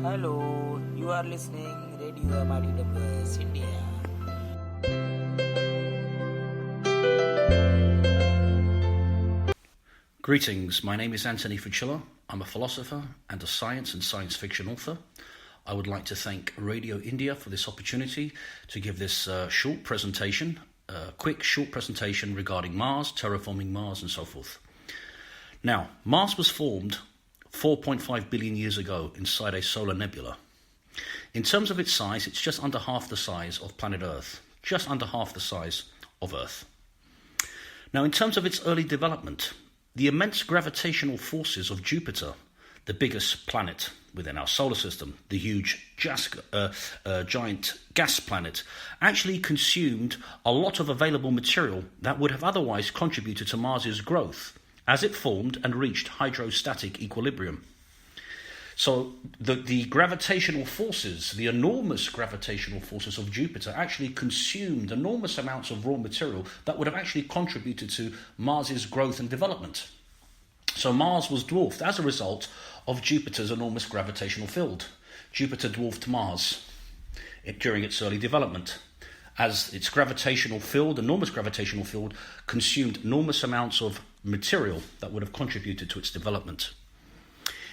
Hello, you are listening Radio MITWSIndia. Greetings, my name is Anthony I'm a philosopher and a science and science fiction author. I would like to thank Radio India for this opportunity to give this quick short presentation regarding Mars, terraforming Mars and so forth. Now, Mars was formed 4.5 billion years ago inside a solar nebula. In terms of its size, it's just under half the size of planet Earth, just under half the size of Earth. Now, in terms of its early development, the immense gravitational forces of Jupiter, the biggest planet within our solar system, the huge giant gas planet, actually consumed a lot of available material that would have otherwise contributed to Mars's growth as it formed and reached hydrostatic equilibrium. So the gravitational forces, the enormous gravitational forces of Jupiter actually consumed enormous amounts of raw material that would have actually contributed to Mars's growth and development. So Mars was dwarfed as a result of Jupiter's enormous gravitational field. Jupiter dwarfed Mars during its early development, as its enormous gravitational field, consumed enormous amounts of material that would have contributed to its development.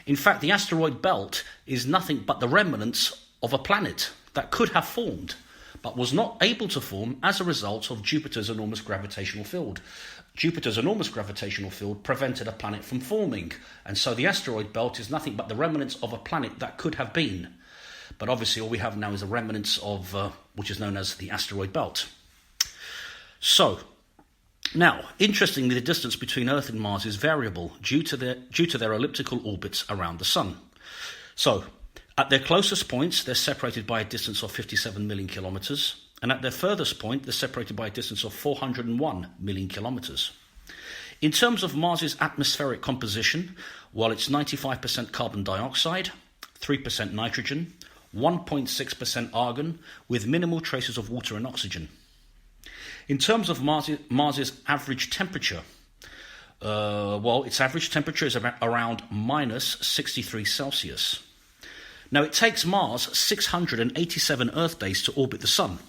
In fact, the asteroid belt is nothing but the remnants of a planet that could have formed, but was not able to form as a result of Jupiter's enormous gravitational field. Jupiter's enormous gravitational field prevented a planet from forming, and so the asteroid belt is nothing but the remnants of a planet that could have been. But obviously all we have now is the remnants of which is known as the asteroid belt. So, now, interestingly, the distance between Earth and Mars is variable due to their elliptical orbits around the Sun. So, at their closest points, they're separated by a distance of 57 million kilometers, and at their furthest point, they're separated by a distance of 401 million kilometers. In terms of Mars's atmospheric composition, while it's 95% carbon dioxide, 3% nitrogen, 1.6% argon, with minimal traces of water and oxygen. In terms of Mars's average temperature, its average temperature is around minus 63 Celsius. Now, it takes Mars 687 Earth days to orbit the Sun.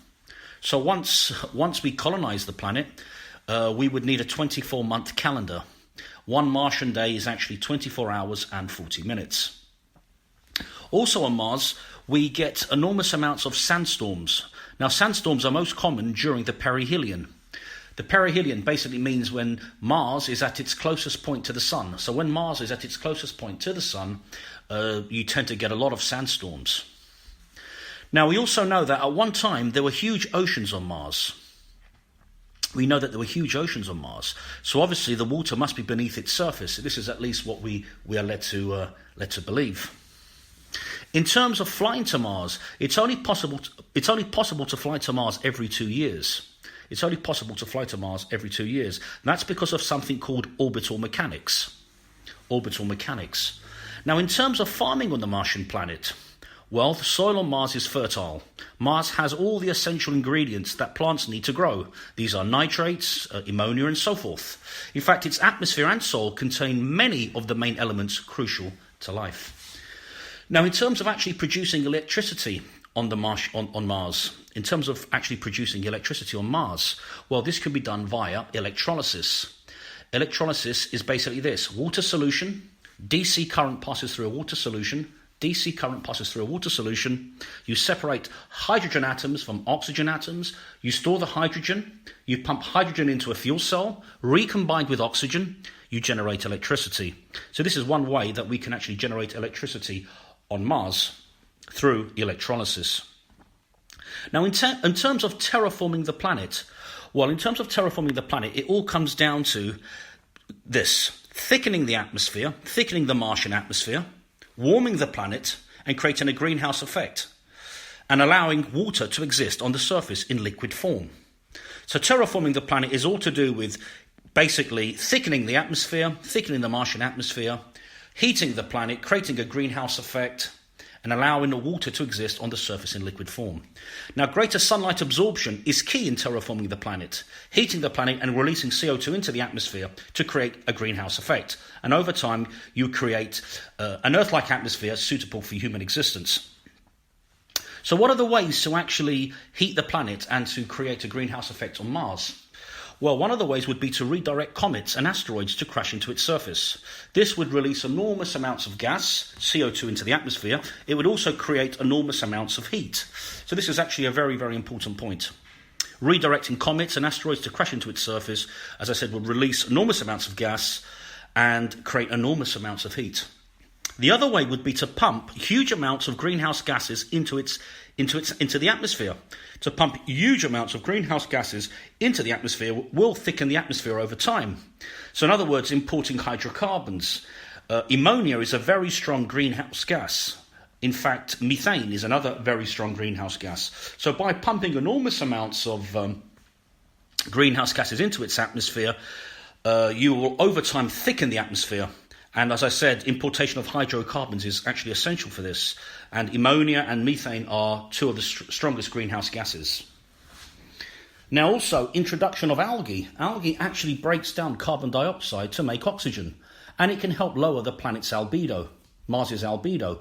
So once we colonize the planet, we would need a 24-month calendar. One Martian day is actually 24 hours and 40 minutes. Also on Mars, we get enormous amounts of sandstorms. Now, sandstorms are most common during the perihelion. The perihelion basically means when Mars is at its closest point to the Sun. So when Mars is at its closest point to the Sun, you tend to get a lot of sandstorms. Now, we also know that at one time there were huge oceans on Mars. We know that there were huge oceans on Mars. So obviously the water must be beneath its surface. This is at least what we are led to believe. In terms of flying to Mars, it's only possible to fly to Mars every 2 years. It's only possible to fly to Mars every 2 years. And that's because of something called orbital mechanics. Orbital mechanics. Now, in terms of farming on the Martian planet, well, the soil on Mars is fertile. Mars has all the essential ingredients that plants need to grow. These are nitrates, ammonia, and so forth. In fact, its atmosphere and soil contain many of the main elements crucial to life. Now, in terms of actually producing electricity on Mars, well, this can be done via electrolysis. Electrolysis is basically this: water solution, DC current passes through a water solution. You separate hydrogen atoms from oxygen atoms. You store the hydrogen. You pump hydrogen into a fuel cell, recombined with oxygen. You generate electricity. So this is one way that we can actually generate electricity on Mars through electrolysis. Now, in terms of terraforming the planet, it all comes down to this: thickening the atmosphere, thickening the Martian atmosphere, warming the planet and creating a greenhouse effect, and allowing water to exist on the surface in liquid form. So terraforming the planet is all to do with basically thickening the atmosphere, thickening the Martian atmosphere, heating the planet, creating a greenhouse effect, and allowing the water to exist on the surface in liquid form. Now, greater sunlight absorption is key in terraforming the planet, heating the planet and releasing CO2 into the atmosphere to create a greenhouse effect. And over time, you create an Earth-like atmosphere suitable for human existence. So what are the ways to actually heat the planet and to create a greenhouse effect on Mars? Well, one of the ways would be to redirect comets and asteroids to crash into its surface. This would release enormous amounts of gas, CO2, into the atmosphere. It would also create enormous amounts of heat. So this is actually a very, very important point. Redirecting comets and asteroids to crash into its surface, as I said, would release enormous amounts of gas and create enormous amounts of heat. The other way would be to pump huge amounts of greenhouse gases into the atmosphere. To pump huge amounts of greenhouse gases into the atmosphere will thicken the atmosphere over time. So in other words, importing hydrocarbons. Ammonia is a very strong greenhouse gas. In fact, methane is another very strong greenhouse gas. So by pumping enormous amounts of greenhouse gases into its atmosphere, you will over time thicken the atmosphere. And as I said, importation of hydrocarbons is actually essential for this. And ammonia and methane are two of the strongest greenhouse gases. Now also, introduction of algae. Algae actually breaks down carbon dioxide to make oxygen. And it can help lower the planet's albedo, Mars's albedo,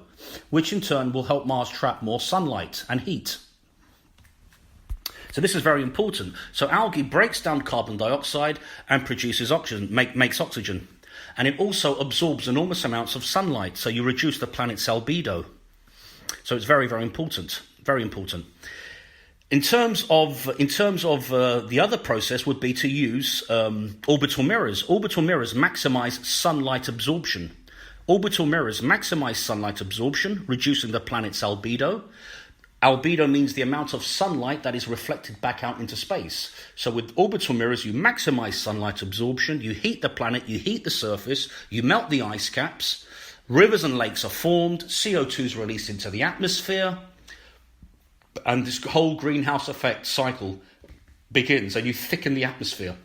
which in turn will help Mars trap more sunlight and heat. So this is very important. So algae breaks down carbon dioxide and produces oxygen, makes oxygen. And it also absorbs enormous amounts of sunlight, so you reduce the planet's albedo. So it's very, very important. Very important. In terms of the other process would be to use orbital mirrors. Orbital mirrors maximize sunlight absorption. Orbital mirrors maximize sunlight absorption, reducing the planet's albedo. Albedo means the amount of sunlight that is reflected back out into space. So with orbital mirrors, you maximize sunlight absorption, you heat the planet, you heat the surface, you melt the ice caps, rivers and lakes are formed, CO2 is released into the atmosphere, and this whole greenhouse effect cycle begins, and you thicken the atmosphere.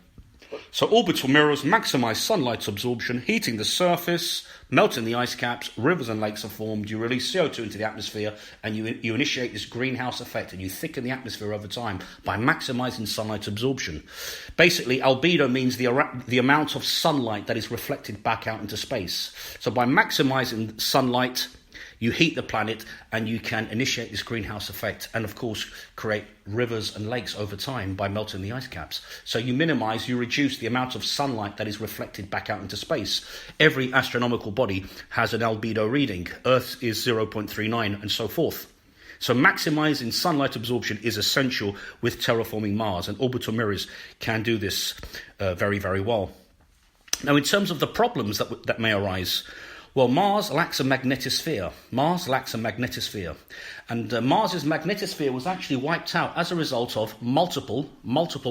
So orbital mirrors maximize sunlight absorption, heating the surface, melting the ice caps, rivers and lakes are formed, you release CO2 into the atmosphere, and you initiate this greenhouse effect, and you thicken the atmosphere over time by maximizing sunlight absorption. Basically, albedo means the amount of sunlight that is reflected back out into space. So by maximizing sunlight, you heat the planet and you can initiate this greenhouse effect and, of course, create rivers and lakes over time by melting the ice caps. So you reduce the amount of sunlight that is reflected back out into space. Every astronomical body has an albedo reading. Earth is 0.39 and so forth. So maximizing sunlight absorption is essential with terraforming Mars, and orbital mirrors can do this very, very well. Now, in terms of the problems that may arise, well, Mars lacks a magnetosphere. And Mars's magnetosphere was actually wiped out as a result of multiple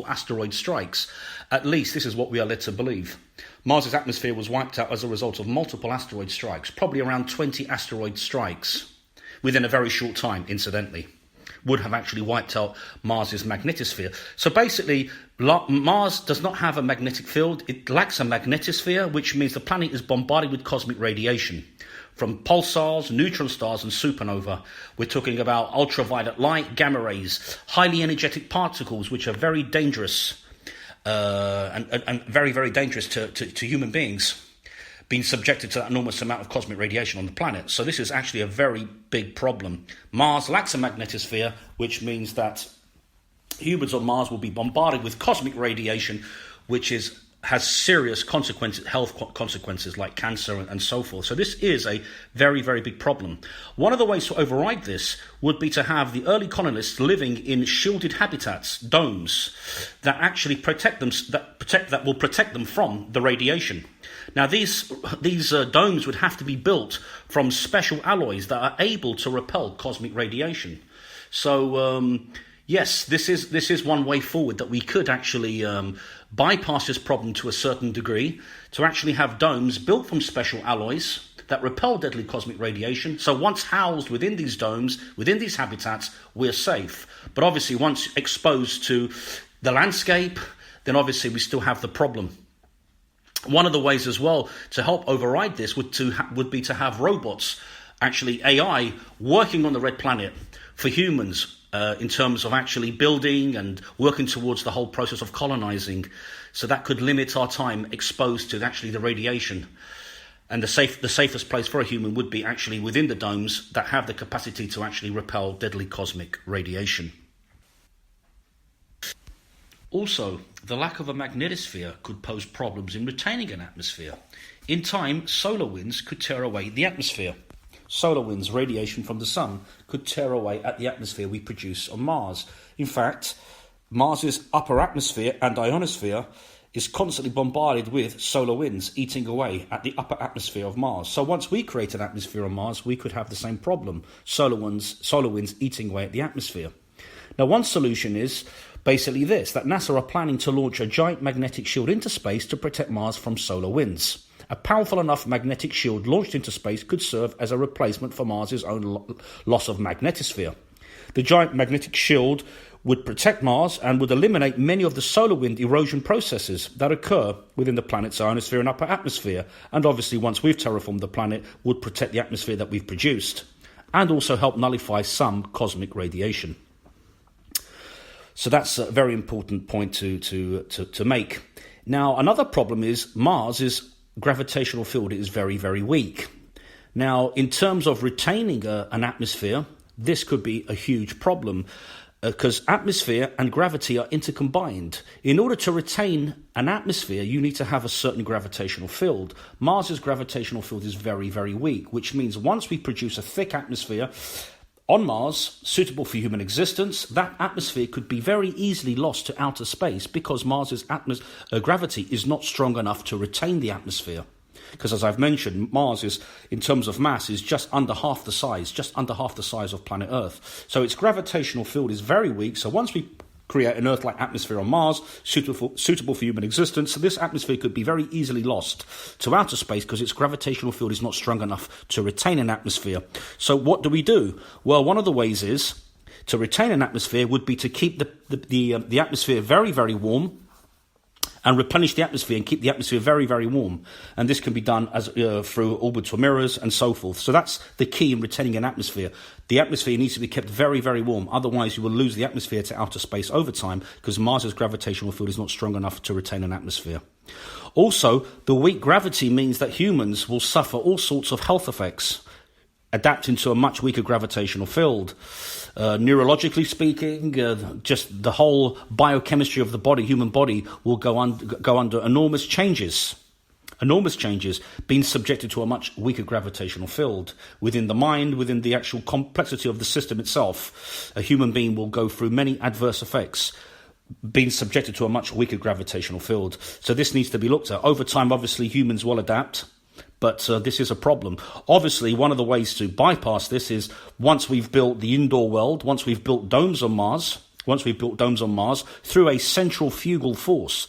asteroid strikes. At least this is what we are led to believe. Mars's atmosphere was wiped out as a result of multiple asteroid strikes, probably around 20 asteroid strikes within a very short time, incidentally, would have actually wiped out Mars's magnetosphere. So basically, Mars does not have a magnetic field. It lacks a magnetosphere, which means the planet is bombarded with cosmic radiation from pulsars, neutron stars, and supernova. We're talking about ultraviolet light, gamma rays, highly energetic particles, which are very dangerous and very, very dangerous to human beings, being subjected to that enormous amount of cosmic radiation on the planet. So this is actually a very big problem. Mars lacks a magnetosphere, which means that humans on Mars will be bombarded with cosmic radiation, which has serious consequences, health consequences like cancer and so forth. So this is a very, very big problem. One of the ways to override this would be to have the early colonists living in shielded habitats, domes, that actually that will protect them from the radiation. Now, these domes would have to be built from special alloys that are able to repel cosmic radiation. So, yes, this is one way forward, that we could actually bypass this problem to a certain degree, to actually have domes built from special alloys that repel deadly cosmic radiation. So once housed within these domes, within these habitats, we're safe. But obviously, once exposed to the landscape, then obviously we still have the problem. One of the ways as well to help override this would be to have robots actually AI working on the red planet for humans in terms of actually building and working towards the whole process of colonizing. So that could limit our time exposed to actually the radiation. And the safest place for a human would be actually within the domes that have the capacity to actually repel deadly cosmic radiation. Also, the lack of a magnetosphere could pose problems in retaining an atmosphere. In time, solar winds could tear away the atmosphere. Solar winds, radiation from the sun, could tear away at the atmosphere we produce on Mars. In fact, Mars's upper atmosphere and ionosphere is constantly bombarded with solar winds eating away at the upper atmosphere of Mars. So once we create an atmosphere on Mars, we could have the same problem, solar winds eating away at the atmosphere. Now, one solution is basically this, that NASA are planning to launch a giant magnetic shield into space to protect Mars from solar winds. A powerful enough magnetic shield launched into space could serve as a replacement for Mars's own loss of magnetosphere. The giant magnetic shield would protect Mars and would eliminate many of the solar wind erosion processes that occur within the planet's ionosphere and upper atmosphere, and obviously once we've terraformed the planet, would protect the atmosphere that we've produced, and also help nullify some cosmic radiation. So that's a very important point to make. Now, another problem is Mars's gravitational field is very, very weak. Now, in terms of retaining an atmosphere, this could be a huge problem because atmosphere and gravity are intercombined. In order to retain an atmosphere, you need to have a certain gravitational field. Mars's gravitational field is very, very weak, which means once we produce a thick atmosphere on Mars, suitable for human existence, that atmosphere could be very easily lost to outer space because Mars's gravity is not strong enough to retain the atmosphere. Because as I've mentioned, Mars is, in terms of mass, is just under half the size of planet Earth. So its gravitational field is very weak. So once we create an Earth-like atmosphere on Mars, suitable for human existence, so this atmosphere could be very easily lost to outer space because its gravitational field is not strong enough to retain an atmosphere. So what do? Well, one of the ways is to retain an atmosphere would be to keep the atmosphere very, very warm and replenish the atmosphere and keep the atmosphere very, very warm. And this can be done as through orbital mirrors and so forth. So that's the key in retaining an atmosphere. The atmosphere needs to be kept very, very warm. Otherwise, you will lose the atmosphere to outer space over time because Mars's gravitational field is not strong enough to retain an atmosphere. Also, the weak gravity means that humans will suffer all sorts of health effects, adapting to a much weaker gravitational field. Neurologically speaking, just the whole biochemistry of the body, human body, will go under enormous changes, being subjected to a much weaker gravitational field. Within the mind, within the actual complexity of the system itself, a human being will go through many adverse effects, being subjected to a much weaker gravitational field. So this needs to be looked at. Over time, obviously, humans will adapt. But this is a problem. Obviously, one of the ways to bypass this is once we've built the indoor world, once we've built domes on Mars, through a centrifugal force,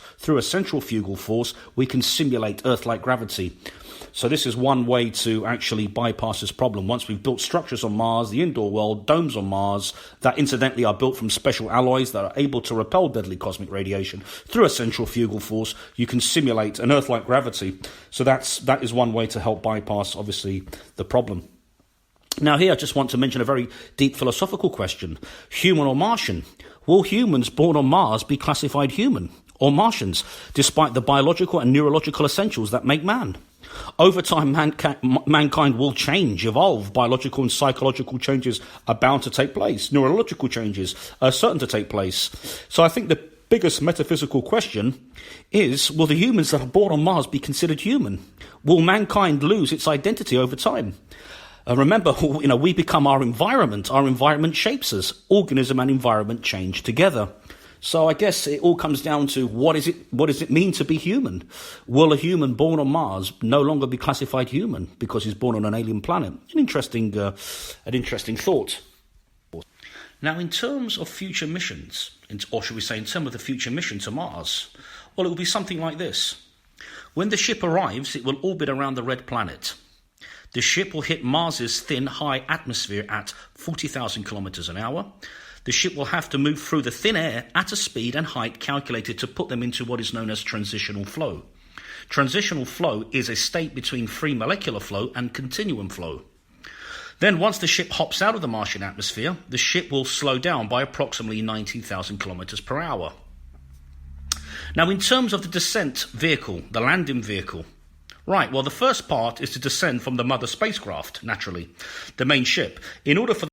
we can simulate Earth-like gravity. So this is one way to actually bypass this problem. Once we've built structures on Mars, the indoor world, domes on Mars, that incidentally are built from special alloys that are able to repel deadly cosmic radiation, through a centrifugal force, you can simulate an Earth-like gravity. So that is one way to help bypass, obviously, the problem. Now here I just want to mention a very deep philosophical question. Human or Martian? Will humans born on Mars be classified human or Martians, despite the biological and neurological essentials that make man? Over time, mankind will change, evolve. Biological and psychological changes are bound to take place. Neurological changes are certain to take place. So I think the biggest metaphysical question is, will the humans that are born on Mars be considered human? Will mankind lose its identity over time? Remember, we become our environment. Our environment shapes us. Organism and environment change together. So I guess it all comes down to what does it mean to be human? Will a human born on Mars no longer be classified human because he's born on an alien planet? An interesting thought. Now, in terms of future missions, or should we say in terms of the future mission to Mars, well, it will be something like this. When the ship arrives, it will orbit around the red planet. The ship will hit Mars's thin, high atmosphere at 40,000 kilometers an hour. The ship will have to move through the thin air at a speed and height calculated to put them into what is known as transitional flow. Transitional flow is a state between free molecular flow and continuum flow. Then once the ship hops out of the Martian atmosphere, the ship will slow down by approximately 19,000 kilometers per hour. Now, in terms of the descent vehicle, the landing vehicle, right, well, the first part is to descend from the mother spacecraft, naturally, the main ship. In order for